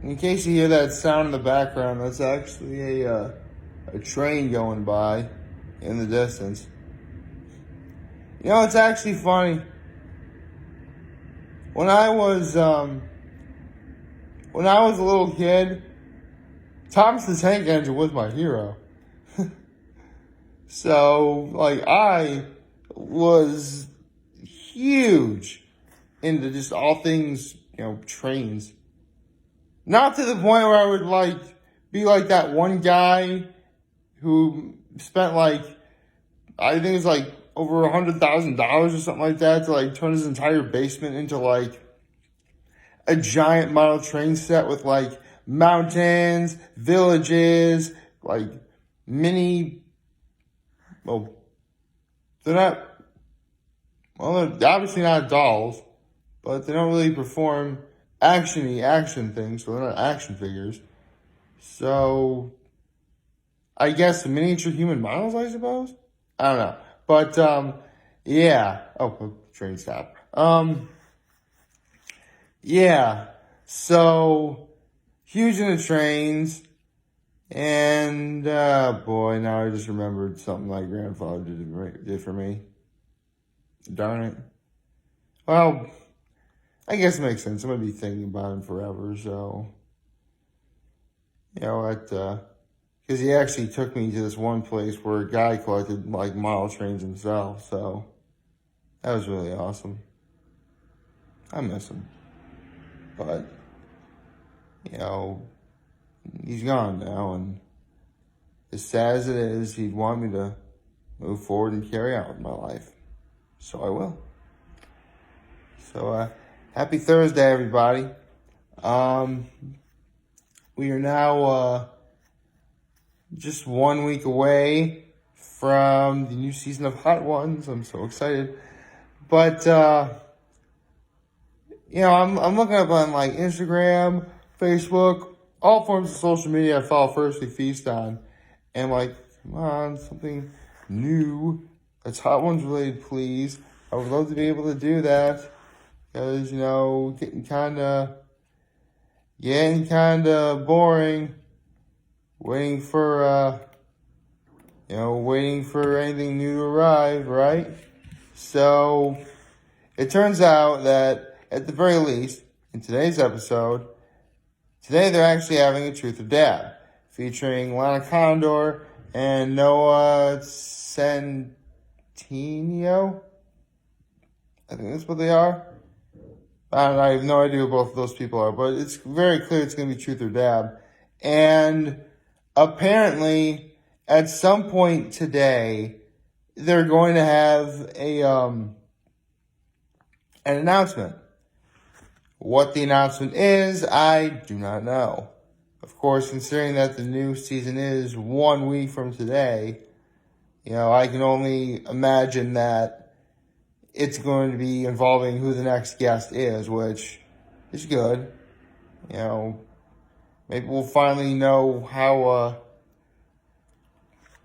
In case you hear that sound in the background, that's actually a train going by in the distance. You know, it's actually funny. When I was a little kid, Thomas the Tank Engine was my hero. So, like, I was huge into just all things, trains. Not to the point where I would, be like that one guy who spent, I think it was, over $100,000 or something like that to, turn his entire basement into, a giant model train set with, mountains, villages, mini... Well, they're obviously not dolls, but they don't really perform action things, so they're not action figures. So, I guess the miniature human models, I suppose? I don't know. But, yeah. Oh, train stop. Yeah. So, huge into trains. And, boy, now I just remembered something my grandfather did for me. Darn it. Well, I guess it makes sense. I'm going to be thinking about him forever, so. Because he actually took me to this one place where a guy collected, model trains himself, so. That was really awesome. I miss him. But, he's gone now, and as sad as it is, he'd want me to move forward and carry out with my life. So I will. So, happy Thursday, everybody. We are now just 1 week away from the new season of Hot Ones. I'm so excited. But, I'm looking up on, Instagram, Facebook, all forms of social media I follow Firstly Feast on. And come on, something new that's Hot Ones related, please. I would love to be able to do that. Because, getting kind of boring. Waiting for anything new to arrive, right? So, it turns out that, at the very least, in today's episode, today they're actually having a Truth or Dab, featuring Lana Condor and Noah Centineo. I think that's what they are. I have no idea who both of those people are, but it's very clear it's going to be Truth or Dab. And apparently, at some point today, they're going to have an announcement. What the announcement is, I do not know. Of course, considering that the new season is 1 week from today, I can only imagine that it's going to be involving who the next guest is, which is good. Maybe we'll finally know how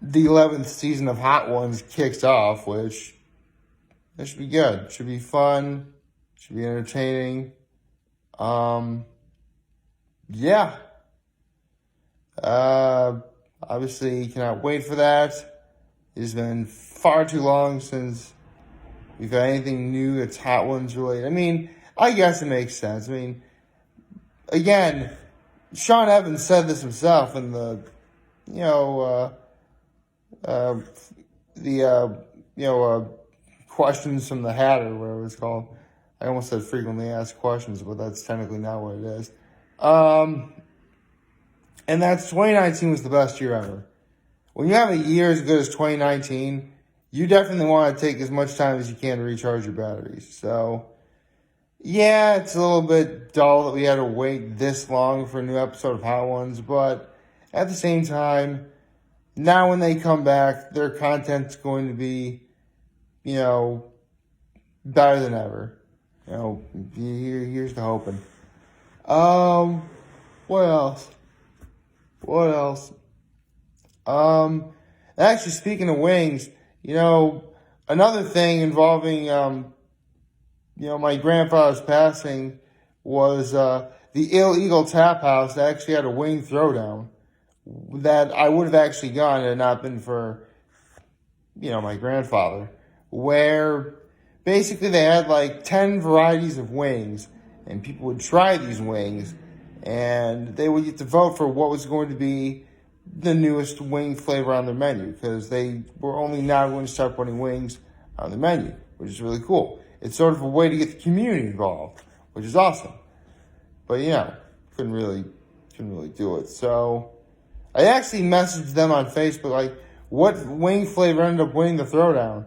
the 11th season of Hot Ones kicks off, which that should be good. Should be fun. Should be entertaining. Yeah. Obviously, cannot wait for that. It's been far too long since we've had anything new that's Hot Ones related. I mean, I guess it makes sense. I mean, again, Sean Evans said this himself in the, questions from the hat or whatever it's called. I almost said frequently asked questions, but that's technically not what it is. And that's 2019 was the best year ever. When you have a year as good as 2019, you definitely want to take as much time as you can to recharge your batteries. So, yeah, it's a little bit dull that we had to wait this long for a new episode of Hot Ones, but at the same time, now when they come back, their content's going to be, better than ever. Here's the hoping. What else? Actually, speaking of wings, another thing involving, my grandfather's passing was, the illegal tap house that actually had a wing throwdown that I would have actually gone had it not been for, my grandfather, where basically they had like 10 varieties of wings, and people would try these wings, and they would get to vote for what was going to be the newest wing flavor on their menu, because they were only now going to start putting wings on the menu, which is really cool. It's sort of a way to get the community involved, which is awesome. But couldn't really do it. So I actually messaged them on Facebook, like, what wing flavor ended up winning the throwdown?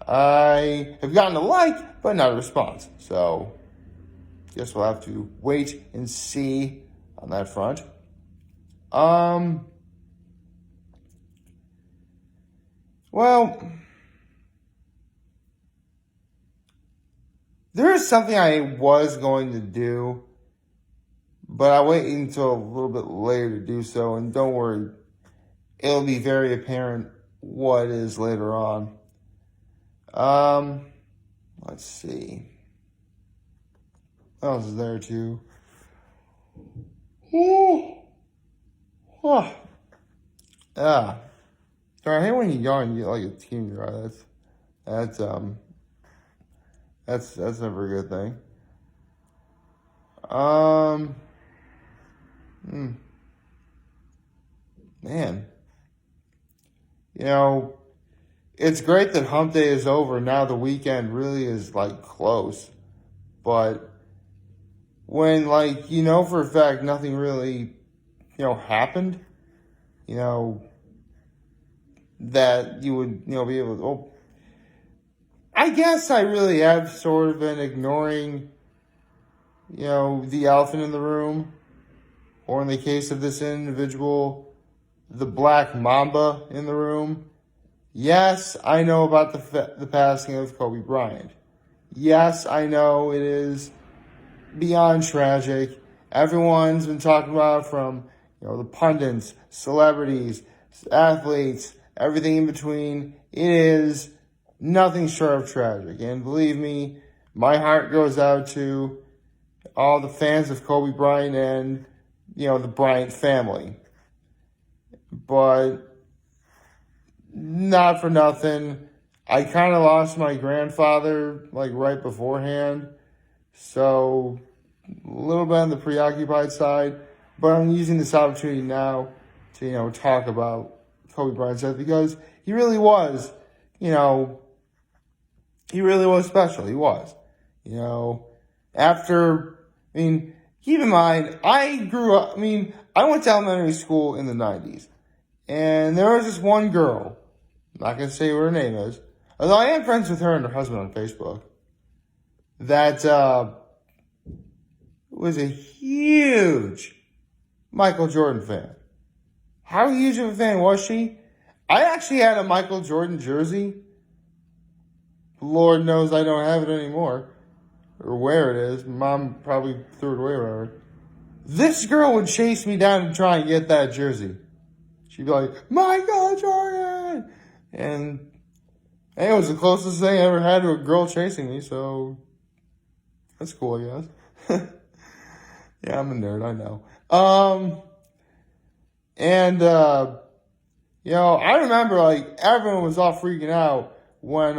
I have gotten a like, but not a response. So guess we'll have to wait and see on that front. Well, there is something I was going to do, but I'll wait until a little bit later to do so. And don't worry, it'll be very apparent what it is later on. Let's see. What else is there too? I hate when you yawn and you get like a tear in your eye. That's never a good thing. Man. It's great that hump day is over. Now the weekend really is like close. But when for a fact nothing really, happened, that you would, be able to, I guess I really have sort of been ignoring, the elephant in the room, or in the case of this individual, the black mamba in the room. Yes, I know about the passing of Kobe Bryant. Yes, I know it is beyond tragic. Everyone's been talking about it, from, the pundits, celebrities, athletes, everything in between. It is nothing short of tragic. And believe me, my heart goes out to all the fans of Kobe Bryant and, the Bryant family. But not for nothing, I kind of lost my grandfather, right beforehand. So a little bit on the preoccupied side. But I'm using this opportunity now to, talk about Kobe Bryant's death, because he really was, he really was special. He was, keep in mind, I went to elementary school in the 90s, and there was this one girl, I'm not going to say what her name is, although I am friends with her and her husband on Facebook, that was a huge Michael Jordan fan. How huge of a fan was she? I actually had a Michael Jordan jersey. Lord knows I don't have it anymore, or where it is. Mom probably threw it away or whatever. This girl would chase me down and try and get that jersey. She'd be like, Michael Jordan! And it was the closest thing I ever had to a girl chasing me, so that's cool, I guess. Yeah, I'm a nerd, I know. I remember, everyone was all freaking out when,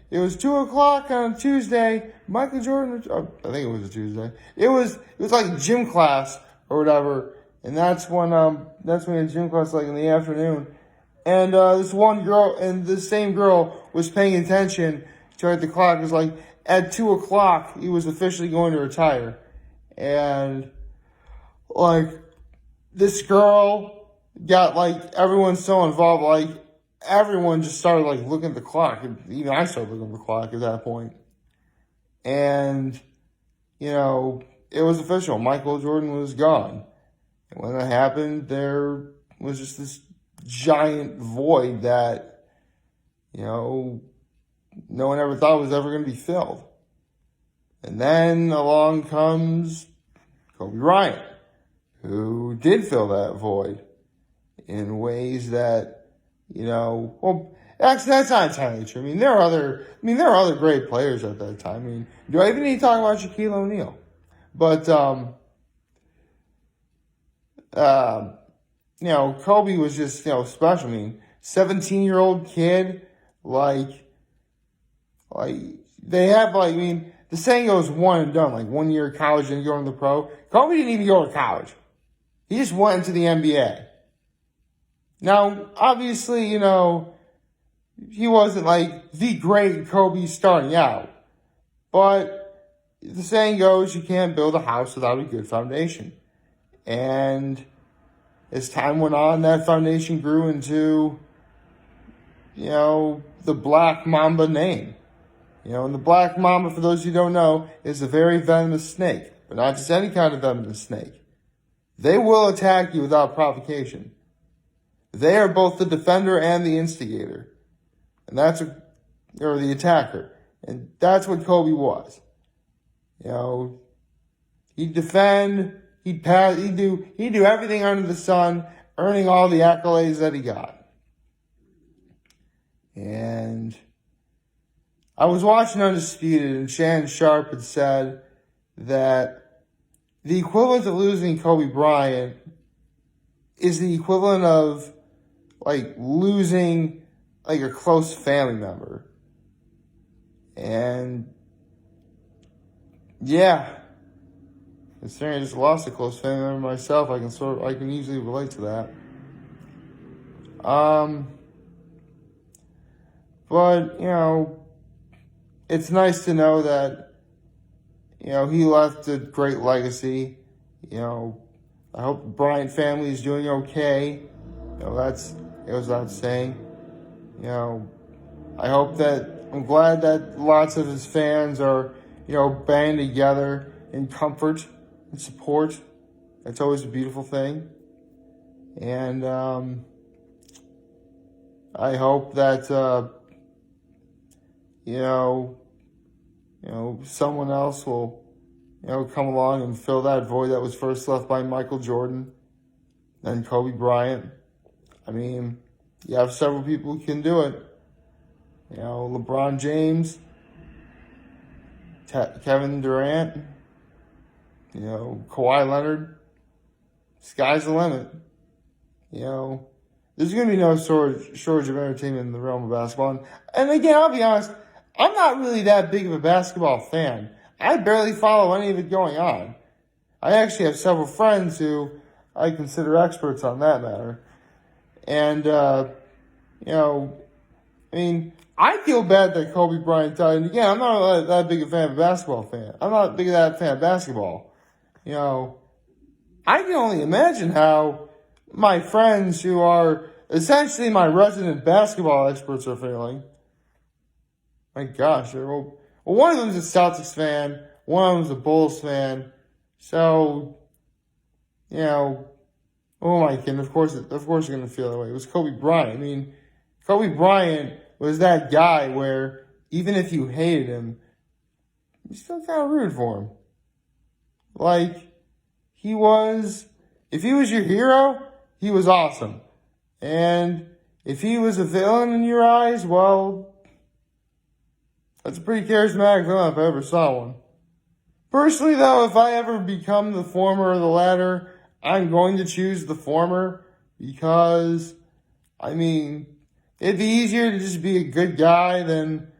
it was 2:00 on a Tuesday. Michael Jordan, I think it was a Tuesday. It was like gym class or whatever. And that's when gym class, in the afternoon. And, this one girl, and this same girl was paying attention to the clock. It was at 2:00, he was officially going to retire. And, this girl got, everyone so involved, everyone just started, looking at the clock. Even I started looking at the clock at that point. And, it was official. Michael Jordan was gone. And when that happened, there was just this giant void that, no one ever thought was ever going to be filled. And then along comes Kobe Bryant, who did fill that void in ways that, actually that's not entirely true. There are other great players at that time. Do I even need to talk about Shaquille O'Neal? But, Kobe was just, special. I mean, 17-year-old kid, they have, the saying goes one and done, 1 year of college and go into the pro. Kobe didn't even go to college. He just went into the NBA. Now, obviously, he wasn't the great Kobe starting out. But the saying goes, you can't build a house without a good foundation. And as time went on, that foundation grew into, the Black Mamba name. And the Black Mamba, for those who don't know, is a very venomous snake. But not just any kind of venomous snake. They will attack you without provocation. They are both the defender and the instigator. And or the attacker. And that's what Kobe was. He'd defend, he'd pass, he'd do everything under the sun, earning all the accolades that he got. And I was watching Undisputed, and Shannon Sharp had said that the equivalent of losing Kobe Bryant is the equivalent of, losing, a close family member. And, yeah. Considering I just lost a close family member myself, I can easily relate to that. But, it's nice to know that, he left a great legacy. I hope the Bryant family is doing okay. It goes without saying. I'm glad that lots of his fans are, banding together in comfort and support. That's always a beautiful thing. And I hope that, someone else will, come along and fill that void that was first left by Michael Jordan and Kobe Bryant. I mean, you have several people who can do it. LeBron James, Kevin Durant, Kawhi Leonard. Sky's the limit. There's going to be no shortage of entertainment in the realm of basketball. And again, I'll be honest, I'm not really that big of a basketball fan. I barely follow any of it going on. I actually have several friends who I consider experts on that matter. And, I feel bad that Kobe Bryant died. And again, I'm not that big a fan of a basketball fan. I'm not big of that fan of basketball. I can only imagine how my friends who are essentially my resident basketball experts are feeling. My gosh. Well, one of them is a Celtics fan. One of them is a Bulls fan. So, who am I kidding? Of course you're going to feel that way. It was Kobe Bryant. Kobe Bryant was that guy where even if you hated him, you still kind of rooted for him. If he was your hero, he was awesome. And if he was a villain in your eyes, well, that's a pretty charismatic villain if I ever saw one. Personally, though, if I ever become the former or the latter, I'm going to choose the former because, it'd be easier to just be a good guy than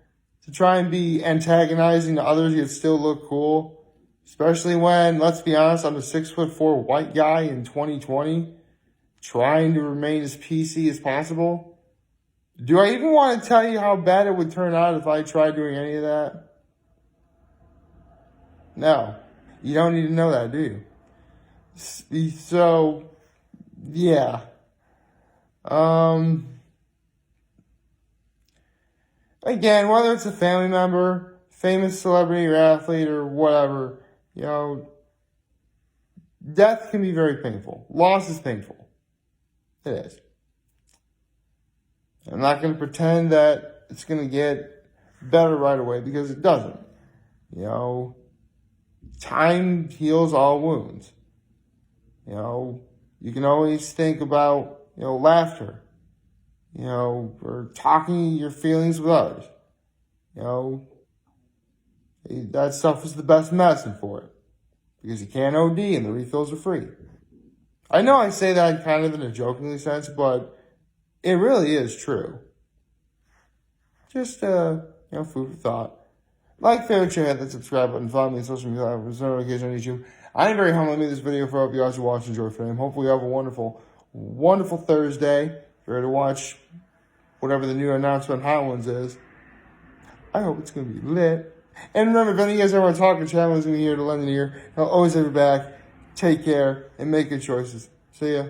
to try and be antagonizing to others yet still look cool. Especially when, let's be honest, I'm a 6'4" white guy in 2020 trying to remain as PC as possible. Do I even want to tell you how bad it would turn out if I tried doing any of that? No. You don't need to know that, do you? So, yeah. Again, whether it's a family member, famous celebrity or athlete or whatever, death can be very painful. Loss is painful. It is. I'm not going to pretend that it's going to get better right away because it doesn't. Time heals all wounds. You can always think about, laughter, or talking your feelings with others. That stuff is the best medicine for it. because you can't OD and the refills are free. I know I say that kind of in a jokingly sense, but it really is true. Just, food for thought. Like, favorite, share, hit that subscribe button, follow me on social media, notifications on YouTube. I am very humble to make this video for. I hope you guys are watching, enjoy fame. Hopefully you have a wonderful, wonderful Thursday. If you're ready to watch whatever the new announcement on Hot Ones is, I hope it's going to be lit. And remember, if any of you guys ever want to talk, the channel is going to be here to lend an ear. I'll always have your back. Take care and make good choices. See ya.